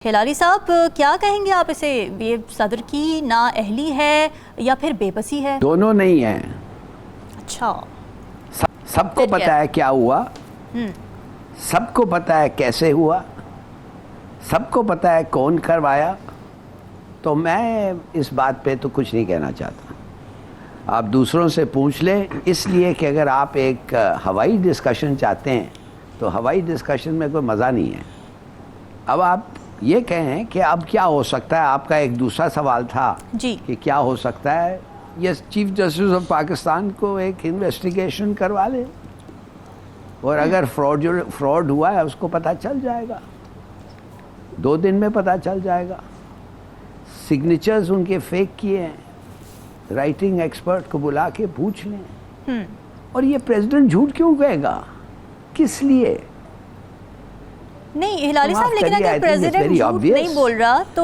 ہلالی صاحب کیا کہیں گے آپ اسے؟ یہ صدر کی نااہلی ہے یا پھر بے بسی ہے؟ دونوں نہیں ہیں۔ اچھا، سب کو پتا ہے کیا ہوا، سب کو پتا ہے کیسے ہوا، سب کو پتا ہے کون کروایا، تو میں اس بات پہ تو کچھ نہیں کہنا چاہتا۔ آپ دوسروں سے پوچھ لیں، اس لیے کہ اگر آپ ایک ہوائی ڈسکشن چاہتے ہیں تو ہوائی ڈسکشن میں کوئی مزہ نہیں ہے۔ اب آپ یہ کہیں کہ اب کیا ہو سکتا ہے، آپ کا ایک دوسرا سوال تھا جی کہ کیا ہو سکتا ہے، یہ چیف جسٹس آف پاکستان کو ایک انویسٹیگیشن کروا لے اور اگر فراڈ ہوا ہے اس کو پتہ چل جائے گا، 2 دن میں پتہ چل جائے گا۔ سگنیچرز ان کے فیک کیے ہیں، رائٹنگ ایکسپرٹ کو بلا کے پوچھ لیں۔ اور یہ پریزیڈنٹ جھوٹ کیوں کہے گا، کس لیے؟ نہیں ہلالی صاحب، لیکن اگر پریزیڈنٹ جھوٹ نہیں بول رہا تو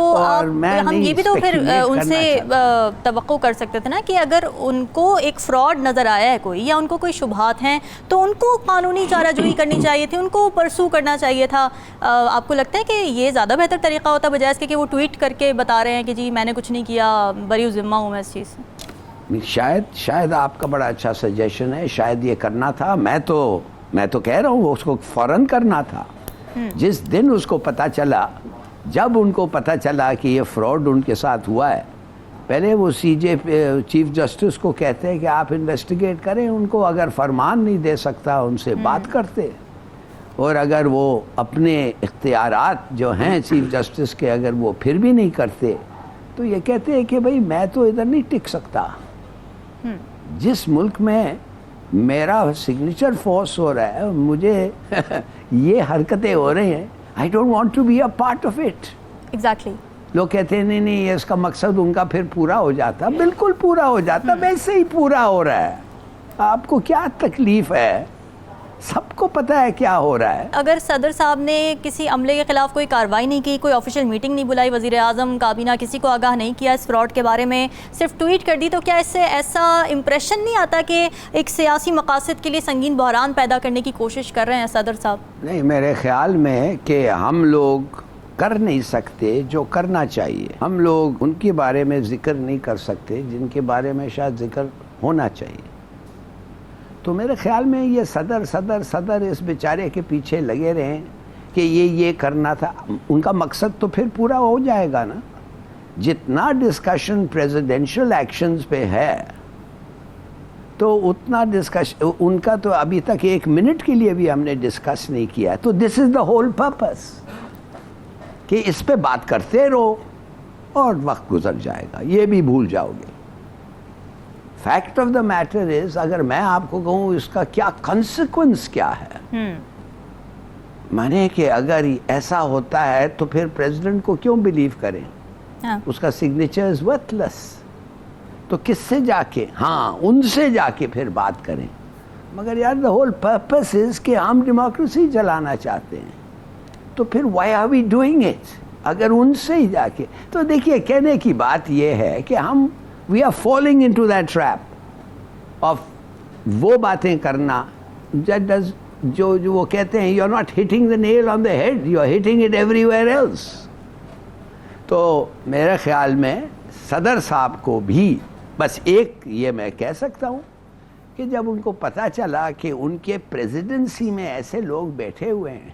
ہم یہ بھی تو پھر ان سے توقع کر سکتے تھے نا کہ اگر ان کو ایک فراڈ نظر آیا ہے کوئی یا ان کو کوئی شبہات ہیں تو ان کو قانونی چارہ جوئی کرنی چاہیے تھی، ان کو پرسو کرنا چاہیے تھا۔ آپ کو لگتا ہے کہ یہ زیادہ بہتر طریقہ ہوتا بجائے اس کے کہ وہ ٹویٹ کر کے بتا رہے ہیں کہ جی میں نے کچھ نہیں کیا، بری ذمہ ہوں میں اس چیز سے؟ شاید آپ کا بڑا اچھا سجیشن ہے، شاید یہ کرنا تھا۔ میں تو کہہ رہا ہوں اس کو فوراً کرنا تھا۔ جس دن اس کو پتہ چلا، جب ان کو پتہ چلا کہ یہ فراڈ ان کے ساتھ ہوا ہے، پہلے وہ چیف جسٹس کو کہتے ہیں کہ آپ انویسٹیگیٹ کریں، ان کو اگر فرمان نہیں دے سکتا ان سے بات کرتے، اور اگر وہ اپنے اختیارات جو ہیں چیف جسٹس کے اگر وہ پھر بھی نہیں کرتے تو یہ کہتے ہیں کہ بھئی میں تو ادھر نہیں ٹک سکتا۔ جس ملک میں میرا سگنیچر فورس ہو رہا ہے، مجھے یہ حرکتیں ہو رہی ہیں، I don't want to be a part of it۔ Exactly۔ لوگ کہتے ہیں نہیں یہ اس کا مقصد ان کا پھر پورا ہو جاتا، بالکل پورا ہو جاتا، ویسے ہی پورا ہو رہا ہے۔ آپ کو کیا تکلیف ہے، سب کو پتہ ہے کیا ہو رہا ہے۔ اگر صدر صاحب نے کسی عملے کے خلاف کوئی کارروائی نہیں کی، کوئی آفیشیل میٹنگ نہیں بلائی، وزیر اعظم کابینہ کسی کو آگاہ نہیں کیا اس فراڈ کے بارے میں، صرف ٹویٹ کر دی، تو کیا اس سے ایسا امپریشن نہیں آتا کہ ایک سیاسی مقاصد کے لیے سنگین بحران پیدا کرنے کی کوشش کر رہے ہیں صدر صاحب؟ نہیں، میرے خیال میں کہ ہم لوگ کر نہیں سکتے جو کرنا چاہیے، ہم لوگ ان کے بارے میں ذکر نہیں کر سکتے جن کے بارے میں شاید ذکر ہونا چاہیے۔ تو میرے خیال میں یہ صدر اس بیچارے کے پیچھے لگے رہیں کہ یہ کرنا تھا، ان کا مقصد تو پھر پورا ہو جائے گا نا۔ جتنا ڈسکشن پریزیڈنشل ایکشنز پہ ہے تو اتنا ڈسکشن ان کا تو ابھی تک 1 منٹ کے لیے بھی ہم نے ڈسکس نہیں کیا۔ تو دس از دا ہول پرپس کہ اس پہ بات کرتے رہو اور وقت گزر جائے گا، یہ بھی بھول جاؤ گے۔ Fact of the matter is, اگر میں آپ کو کہوں اس کا کیا کنسیکوینس کیا ہے، مانے کہ اگر ایسا ہوتا ہے تو پھر پریزیڈنٹ کو کیوں بلیو کریں؟ اس کا سگنیچر از ورتھ لیس۔ تو کس سے جا کے، ان سے جا کے پھر بات کریں۔ مگر یار دا ہول پرپس از کہ ہم ڈیموکریسی چلانا چاہتے ہیں، تو پھر why are we doing it? اگر ان سے ہی جا کے، تو دیکھیے کہنے کی بات یہ ہے کہ ہم we are falling into that trap of وہ باتیں کرنا جو وہ کہتے ہیں you're not hitting the nail on the head, you're hitting it everywhere else۔ تو میرے خیال میں صدر صاحب کو بھی بس ایک یہ میں کہہ سکتا ہوں کہ جب ان کو پتہ چلا کہ ان کے پریزیڈنسی میں ایسے لوگ بیٹھے ہوئے ہیں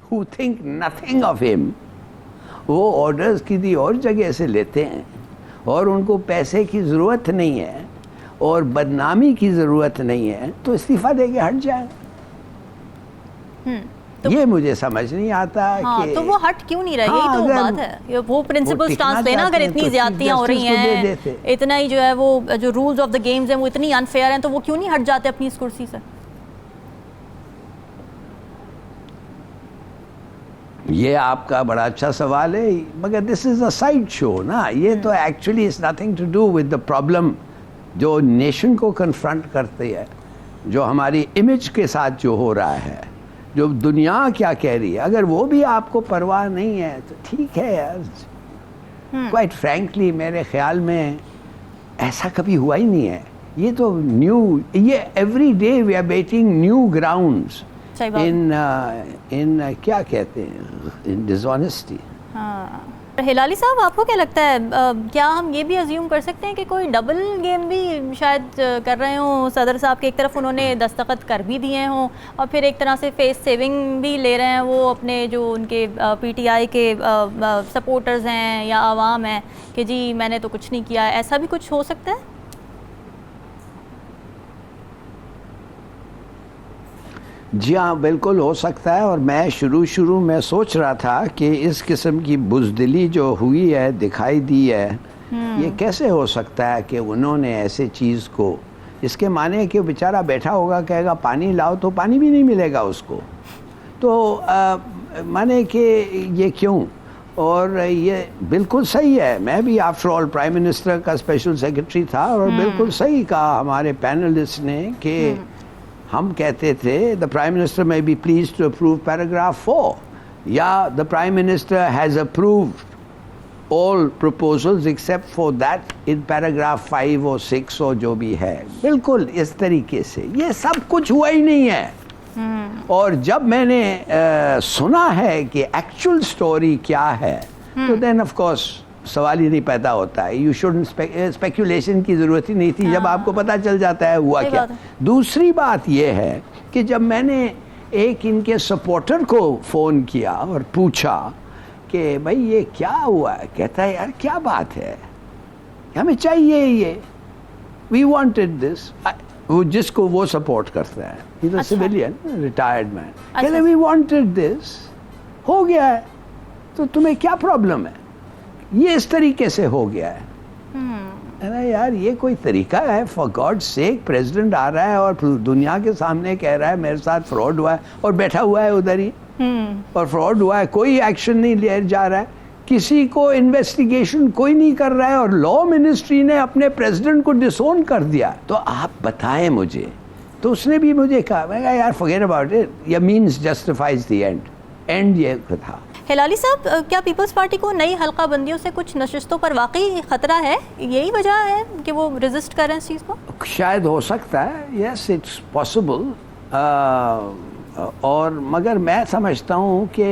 who think nothing of him، وہ آرڈرز کسی اور جگہ سے لیتے ہیں اور ان کو پیسے کی ضرورت نہیں ہے اور بدنامی کی ضرورت نہیں ہے، تو استعفیٰ دے کے ہٹ جائیں۔ یہ مجھے سمجھ نہیں آتا کہ تو وہ ہٹ کیوں نہیں رہے، یہی تو بات ہے۔ وہ پرنسپل سٹانس لینا، اگر اتنی زیادتیاں ہو رہی ہیں، اتنا ہی جو ہے وہ جو رولز آف دا گیمز ہیں وہ اتنی انفیئر ہیں، تو وہ کیوں نہیں ہٹ جاتے اپنی اس کرسی سے؟ یہ آپ کا بڑا اچھا سوال ہے، مگر دس از اے سائڈ شو نا، یہ تو actually is nothing to do with the problem جو نیشن کو کنفرنٹ کرتی ہے، جو ہماری امیج کے ساتھ جو ہو رہا ہے، جو دنیا کیا کہہ رہی ہے۔ اگر وہ بھی آپ کو پرواہ نہیں ہے تو ٹھیک ہے یار۔ کوائٹ فرینکلی میرے خیال میں ایسا کبھی ہوا ہی نہیں ہے۔ یہ تو یہ every day we are batting new grounds in کیا کہتے ہیں، ان ڈسآنیسٹی۔ ہاں ہلالی صاحب آپ کو کیا لگتا ہے کیا ہم یہ بھی ازیوم کر سکتے ہیں کہ کوئی ڈبل گیم بھی شاید کر رہے ہوں صدر صاحب کے، ایک طرف انہوں نے دستخط کر بھی دیے ہوں اور پھر ایک طرح سے فیس سیونگ بھی لے رہے ہیں وہ اپنے جو ان کے پی ٹی آئی کے سپورٹرز ہیں یا عوام ہیں کہ جی میں نے تو کچھ نہیں کیا، ایسا بھی کچھ ہو سکتا ہے؟ جی ہاں بالکل ہو سکتا ہے، اور میں شروع میں سوچ رہا تھا کہ اس قسم کی بزدلی جو ہوئی ہے دکھائی دی ہے یہ کیسے ہو سکتا ہے کہ انہوں نے ایسے چیز کو، اس کے معنی کہ بیچارہ بیٹھا ہوگا کہے گا پانی لاؤ تو پانی بھی نہیں ملے گا اس کو، تو مانے کہ یہ کیوں؟ اور یہ بالکل صحیح ہے، میں بھی آفٹر آل پرائم منسٹر کا اسپیشل سیکرٹری تھا اور بالکل صحیح کہا ہمارے پینلسٹ نے کہ ہم کہتے تھے the Prime Minister may be pleased to approve paragraph 4 یا the Prime Minister has approved all proposals except for that in paragraph 5 or 6 اور جو بھی ہے، بالکل اس طریقے سے یہ سب کچھ ہوا ہی نہیں ہے۔ اور جب میں نے سنا ہے کہ ایکچوئل سٹوری کیا ہے تو دین آف کورس سوال ہی نہیں پیدا ہوتا ہے، یو شوڈنٹ اسپیکولیشن کی ضرورت ہی نہیں تھی جب آپ کو پتہ چل جاتا ہے ہوا کیا۔ دوسری بات یہ ہے کہ جب میں نے ایک ان کے سپورٹر کو فون کیا اور پوچھا کہ بھائی یہ کیا ہوا ہے، کہتا ہے یار کیا بات ہے، ہمیں چاہیے یہ، وی وانٹڈ دس، جس کو وہ سپورٹ کرتا ہے سویلین ریٹائرڈ مین، کہتے ہیں وی وانٹڈ دس، ہو گیا ہے تو تمہیں کیا پرابلم ہے، یہ اس طریقے سے ہو گیا ہے۔ یار یہ کوئی طریقہ ہے؟ فار گاڈ سیک پریزیڈنٹ آ رہا ہے اور دنیا کے سامنے کہہ رہا ہے میرے ساتھ فراڈ ہوا ہے اور بیٹھا ہوا ہے ادھر ہی اور فراڈ ہوا ہے، کوئی ایکشن نہیں لیا جا رہا ہے، کسی کو انویسٹیگیشن کوئی نہیں کر رہا ہے، اور لا منسٹری نے اپنے پریزیڈنٹ کو ڈس اون کر دیا، تو آپ بتائیں مجھے۔ تو اس نے بھی مجھے کہا، میں کہا یار forget about it، یہ means justifies the end یہ تھا۔ ہلالی صاحب کیا پیپلز پارٹی کو نئی حلقہ بندیوں سے کچھ نشستوں پر واقعی خطرہ ہے؟ یہی وجہ ہے کہ وہ ریزسٹ کر رہے ہیں اس چیز کو؟ شاید ہو سکتا ہے، یس اٹس پاسبل، اور مگر میں سمجھتا ہوں کہ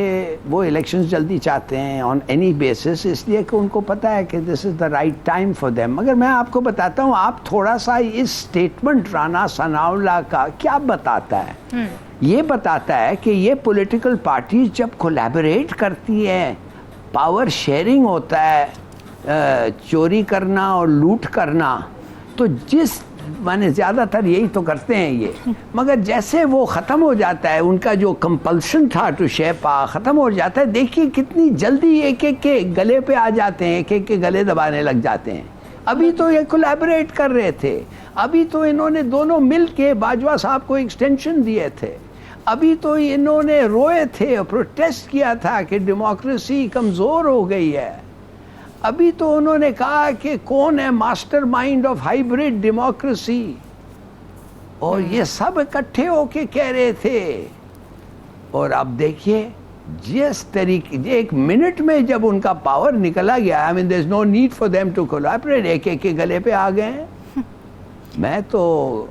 وہ الیکشنز جلدی چاہتے ہیں آن اینی بیسس، اس لیے کہ ان کو پتہ ہے کہ this is the right time for them. مگر میں آپ کو بتاتا ہوں، آپ تھوڑا سا اس اسٹیٹمنٹ رانا ثناءاللہ کا کیا بتاتا ہے؟ یہ بتاتا ہے کہ یہ پولیٹیکل پارٹیز جب کولیبریٹ کرتی ہیں، پاور شیئرنگ ہوتا ہے، چوری کرنا اور لوٹ کرنا، تو جس مانے زیادہ تر یہی تو کرتے ہیں یہ، مگر جیسے وہ ختم ہو جاتا ہے، ان کا جو کمپلشن تھا ٹو شیپ ختم ہو جاتا ہے، دیکھیے کتنی جلدی ایک ایک کے گلے پہ آ جاتے ہیں، ایک ایک کے گلے دبانے لگ جاتے ہیں۔ ابھی تو یہ کولیبریٹ کر رہے تھے، ابھی تو انہوں نے دونوں مل کے باجوہ صاحب کو ایکسٹینشن دیے تھے، ابھی تو انہوں نے روئے تھے، پروٹیسٹ کیا تھا کہ ڈیموکریسی کمزور ہو گئی ہے، ابھی تو انہوں نے کہا کہ کون ہے master mind of hybrid democracy, اور یہ سب اکٹھے ہو کے کہہ رہے تھے۔ اور اب دیکھیے جس طریقے، ایک منٹ میں جب ان کا پاور نکلا گیا، I mean there's no need for them to collaborate، ایک ایک کے گلے پہ آ گئے ہیں۔ میں تو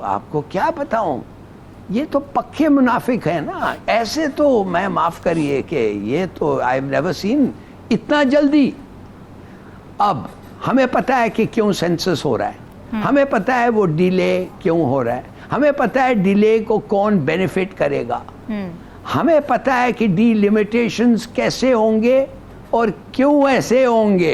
آپ کو کیا بتاؤں، یہ تو پکے منافق ہیں نا، ایسے تو میں معاف کریے کہ یہ تو I've never seen اتنا جلدی۔ اب ہمیں پتہ ہے کہ کیوں سینسس ہو رہا ہے، ہمیں پتہ ہے وہ ڈیلے کیوں ہو رہا ہے، ہمیں پتہ ہے ڈیلے کو کون بینیفٹ کرے گا، ہمیں پتہ ہے کہ ڈی لیمیٹیشنز کیسے ہوں گے اور کیوں ایسے ہوں گے،